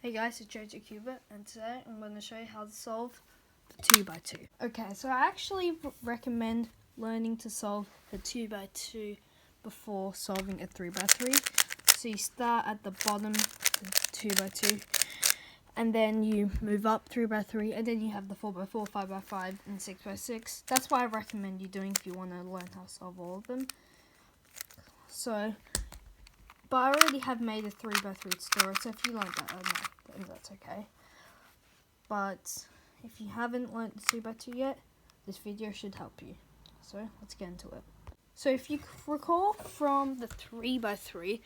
Hey guys, it's JJ Cuba, and today I'm going to show you how to solve the 2x2. Okay, so I actually recommend learning to solve the 2x2 before solving a 3x3. So you start at the bottom, 2x2, and then you move up 3x3, and then you have the 4x4, 5x5, and 6x6. That's what I recommend you doing if you want to learn how to solve all of them. But I already have made a 3x3 tutorial, so if you learned that, then that's okay. But if you haven't learned the 2x2 yet, this video should help you. So let's get into it. So if you recall from the 3x3,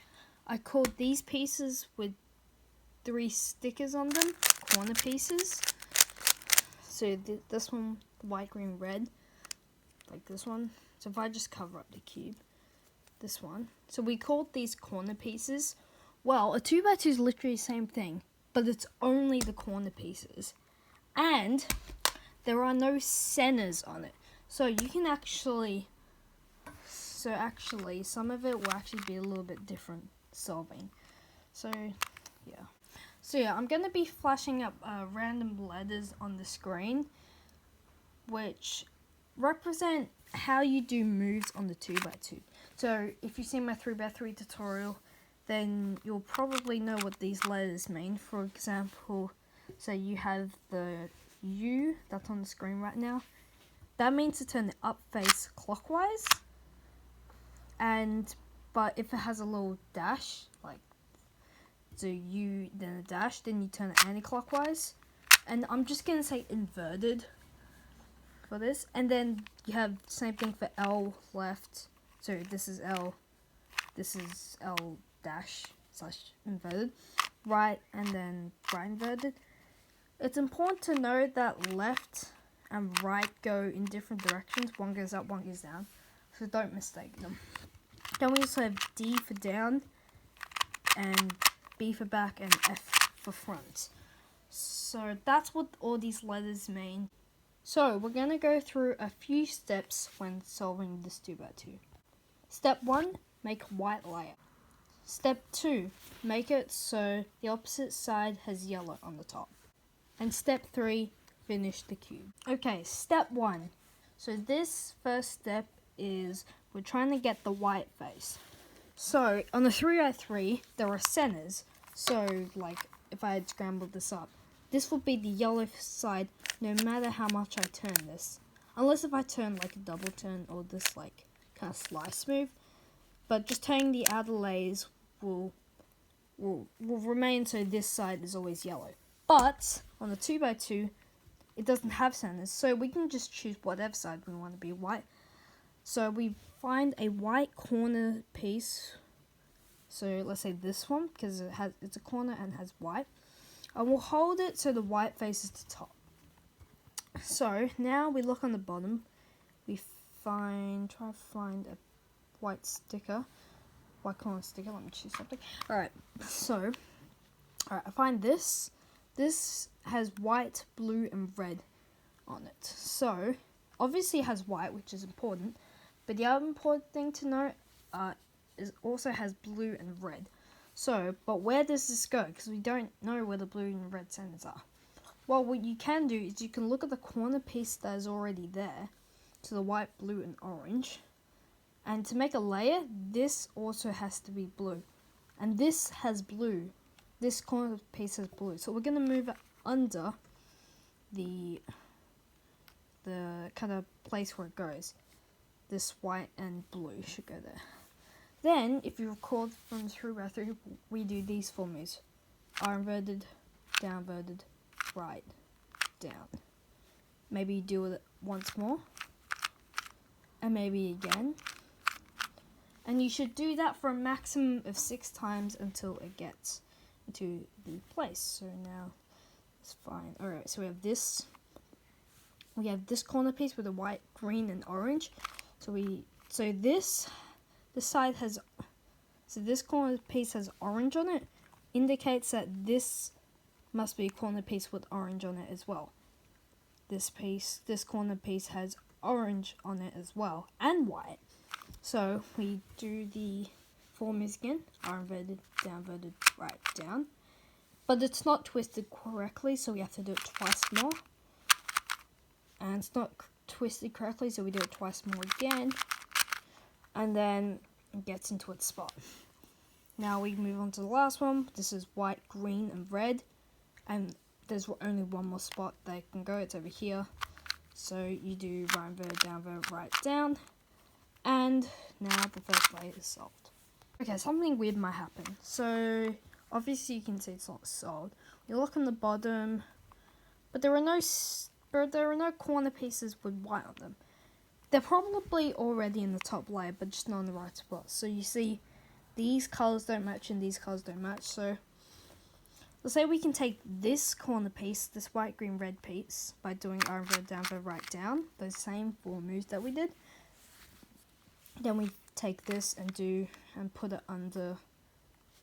I called these pieces with 3 stickers on them, corner pieces. So this one, white, green, red, like this one. So if I just cover up the cube, this one. So we called these corner pieces. Well, a 2x2 is literally the same thing, but it's only the corner pieces. And there are no centers on it. So you can actually, some of it will actually be a little bit different solving. So yeah, I'm going to be flashing up random letters on the screen, which represent how you do moves on the 2x2. So if you've seen my 3x3 tutorial, then you'll probably know what these letters mean. For example, say you have the U that's on the screen right now. That means to turn the up face clockwise. But if it has a little dash, like so U then a dash, then you turn it anti-clockwise. And I'm just gonna say inverted for this. And then you have the same thing for L left. So this is L dash / inverted, right, and then right inverted. It's important to know that left and right go in different directions. One goes up, one goes down, so don't mistake them. Then we also have D for down, and B for back, and F for front. So that's what all these letters mean. So we're going to go through a few steps when solving this 2x2. Step 1, make a white layer. Step 2, make it so the opposite side has yellow on the top. And step 3, finish the cube. Okay, step 1. So this first step is we're trying to get the white face. So on the 3x3, there are centers. So like if I had scrambled this up, this will be the yellow side no matter how much I turn this. Unless if I turn like a double turn or this like kind of slice move. But just turning the outer layers will remain so this side is always yellow. But on the 2x2, it doesn't have centers, so we can just choose whatever side we want to be white. So we find a white corner piece. So let's say this one, because it's a corner and has white. And we'll hold it so the white faces the top. So now we look on the bottom. We try to find a white corner sticker. Let me choose something. Alright, I find this. This has white, blue, and red on it. So, obviously it has white, which is important. But the other important thing to note is also has blue and red. So, but where does this go? Because we don't know where the blue and red centers are. Well, what you can do is you can look at the corner piece that is already there. To the white, blue, and orange. And to make a layer, this also has to be blue. And this has blue. This corner piece has blue. So we're going to move it under the kind of place where it goes. This white and blue should go there. Then, if you recall from 3x3, we do these formulas. R inverted, down inverted, right, down. Maybe do it once more. And maybe again. And you should do that for a maximum of 6 times until it gets into the place. So now it's fine. Alright, so we have this corner piece with the white, green, and orange. This corner piece has orange on it, indicates that this must be a corner piece with orange on it as well. This corner piece has orange on it as well, and white. So we do the formulas again. R inverted, down inverted, right, down. but it's not twisted correctly, so we have to do it twice more. And it's not twisted correctly, so we do it twice more again. And then it gets into its spot. Now we move on to the last one. This is white, green, and red. And there's only one more spot they can go. It's over here. So you do right inverted, down inverted, right down. And now the first layer is solved. Okay, something weird might happen. So obviously you can see it's not solved. You look on the bottom, but there are no corner pieces with white on them. They're probably already in the top layer, but just not in the right spot. So you see these colors don't match and these colors don't match. So let's say we can take this corner piece, this white, green, red piece, by doing R inverted, down inverted, right down, those same 4 moves that we did. Then we take this and put it under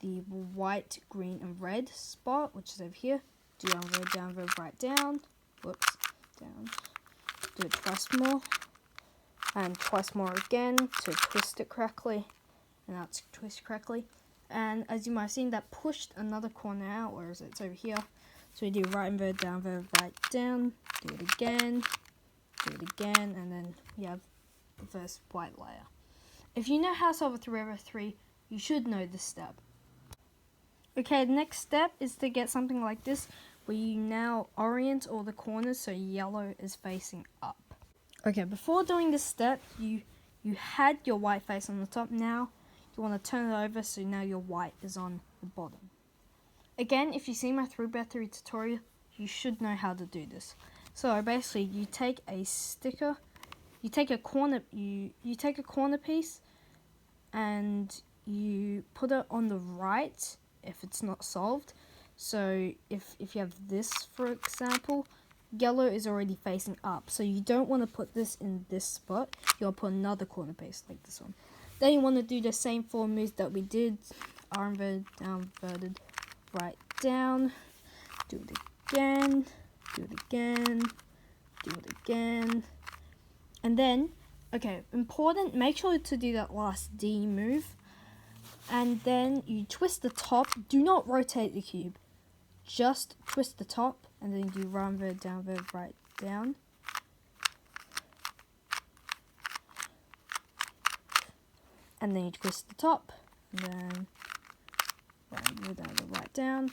the white, green, and red spot, which is over here. Do R inverted, down inverted, right down. Whoops, down. Do it twice more. And twice more again to twist it correctly. And now it's twisted correctly. And as you might have seen, that pushed another corner out. Where is it? It's over here. So we do right inverted, down inverted, right down. Do it again. Do it again. And then we have the first white layer. If you know how to solve a 3/3, you should know this step. Okay, the next step is to get something like this, where you now orient all the corners so yellow is facing up. Okay, before doing this step, you had your white face on the top. Now you want to turn it over so now your white is on the bottom. Again, if you see my 3x3 tutorial, you should know how to do this. So basically, you take a sticker, you take a corner piece, and you put it on the right if it's not solved. So if you have this, for example, yellow is already facing up, so you don't want to put this in this spot. You want to put another corner piece like this one. Then you want to do the same 4 moves that we did. R inverted, down inverted, right down. Do it again. Do it again. Do it again. And then, okay, important, make sure to do that last D move. And then you twist the top. Do not rotate the cube. Just twist the top. And then you do right inverted, down inverted, right down. And then you twist the top. And then right inverted, down inverted, right down.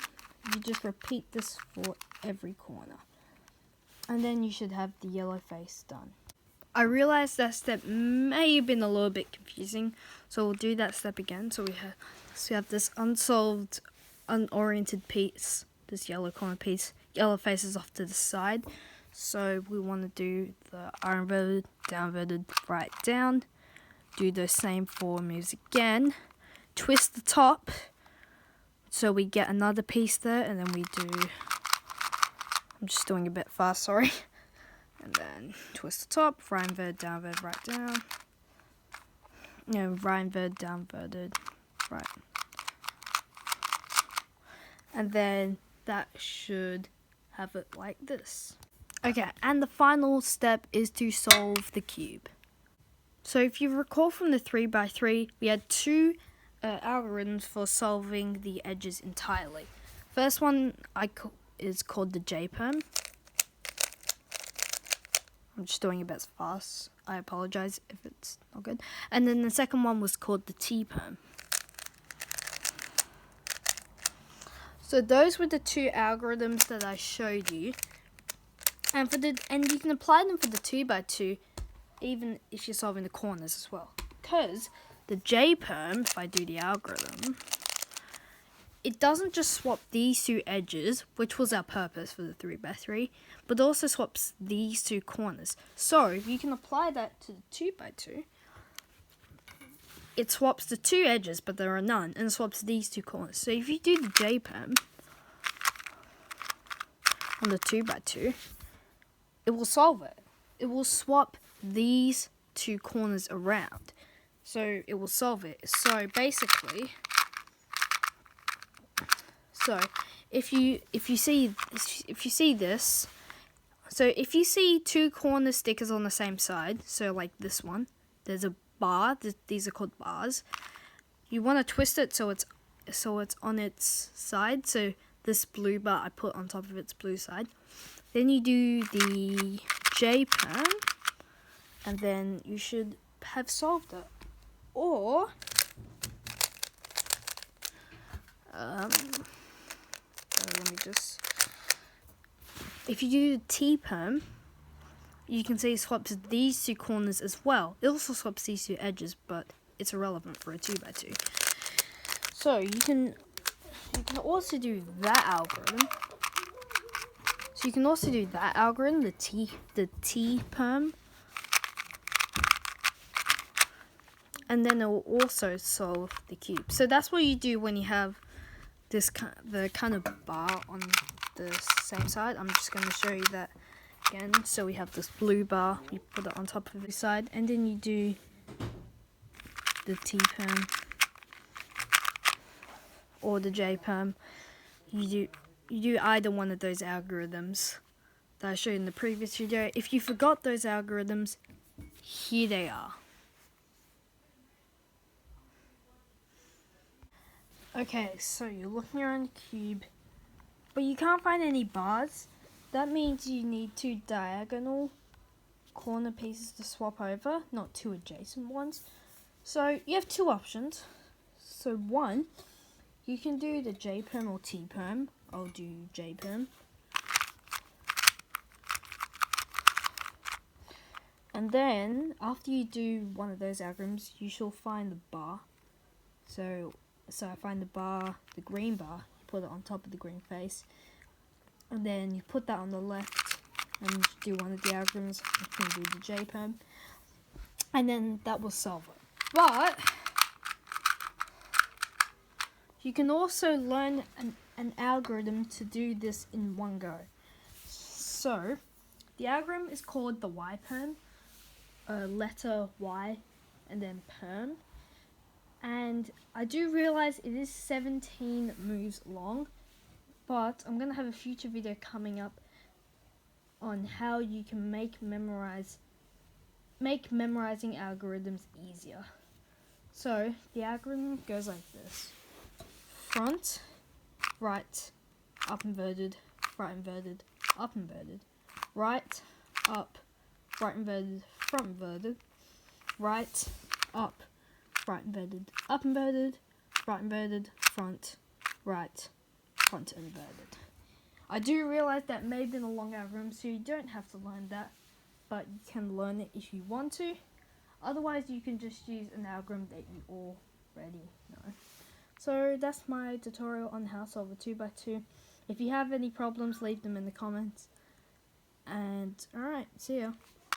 You just repeat this for every corner. And then you should have the yellow face done. I realized that step may have been a little bit confusing, so we'll do that step again. So we have this unsolved, unoriented piece, this yellow corner piece. Yellow face is off to the side, so we want to do the R inverted, down inverted, right down. Do those same 4 moves again. Twist the top, so we get another piece there, and then we do. I'm just doing a bit fast, sorry. And then twist the top, right inverted, down inverted, right down. No, right inverted, down inverted, right. And then that should have it like this. Okay, and the final step is to solve the cube. So if you recall from the 3x3, we had 2 algorithms for solving the edges entirely. First one is called the J-perm. I'm just doing a bit fast. I apologize if it's not good. And then the second one was called the T-perm. So those were the 2 algorithms that I showed you. And you can apply them for the 2x2 even if you're solving the corners as well. Because the J-perm, if I do the algorithm, it doesn't just swap these 2 edges, which was our purpose for the 3x3, but also swaps these 2 corners. So you can apply that to the 2x2. It swaps the 2 edges, but there are none, and it swaps these 2 corners. So if you do the J-perm on the 2x2, it will solve it. It will swap these 2 corners around. So it will solve it. So basically, if you see this, so if you see 2 corner stickers on the same side, so like this one, there's a bar. These are called bars. You want to twist it so it's on its side. So this blue bar I put on top of its blue side. Then you do the J-perm, and then you should have solved it. Or let me just, if you do the T-perm, you can see it swaps these two corners as well. It also swaps these two edges, but it's irrelevant for a 2x2. So you can also do that algorithm. The T-perm. And then it will also solve the cube. So that's what you do when you have the kind of bar on the same side. I'm just going to show you that again. So we have this blue bar, you put it on top of the side, and then you do the T-perm or the J-perm. You do either one of those algorithms that I showed in the previous video. If you forgot those algorithms, here they are. Okay, so you're looking around the cube, but you can't find any bars. That means you need two diagonal corner pieces to swap over, not two adjacent ones. So you have two options. So one, you can do the J-perm or T-perm. I'll do J-perm. And then, after you do one of those algorithms, you shall find the bar. So I find the bar, the green bar, you put it on top of the green face, and then you put that on the left and do one of the algorithms. You can do the J-perm, and then that will solve it. But you can also learn an algorithm to do this in one go. So the algorithm is called the Y-perm, letter Y and then perm. And I do realize it is 17 moves long, but I'm going to have a future video coming up on how you can make memorizing algorithms easier. So the algorithm goes like this: front, right, up inverted, right inverted, up inverted, right, up, right inverted, front inverted, right, up, right inverted, up inverted, right inverted, front, right, front inverted. I do realize that may have been a long algorithm, so you don't have to learn that, but you can learn it if you want to. Otherwise, you can just use an algorithm that you already know. So that's my tutorial on how to solve a 2x2. If you have any problems, leave them in the comments. And alright, see ya.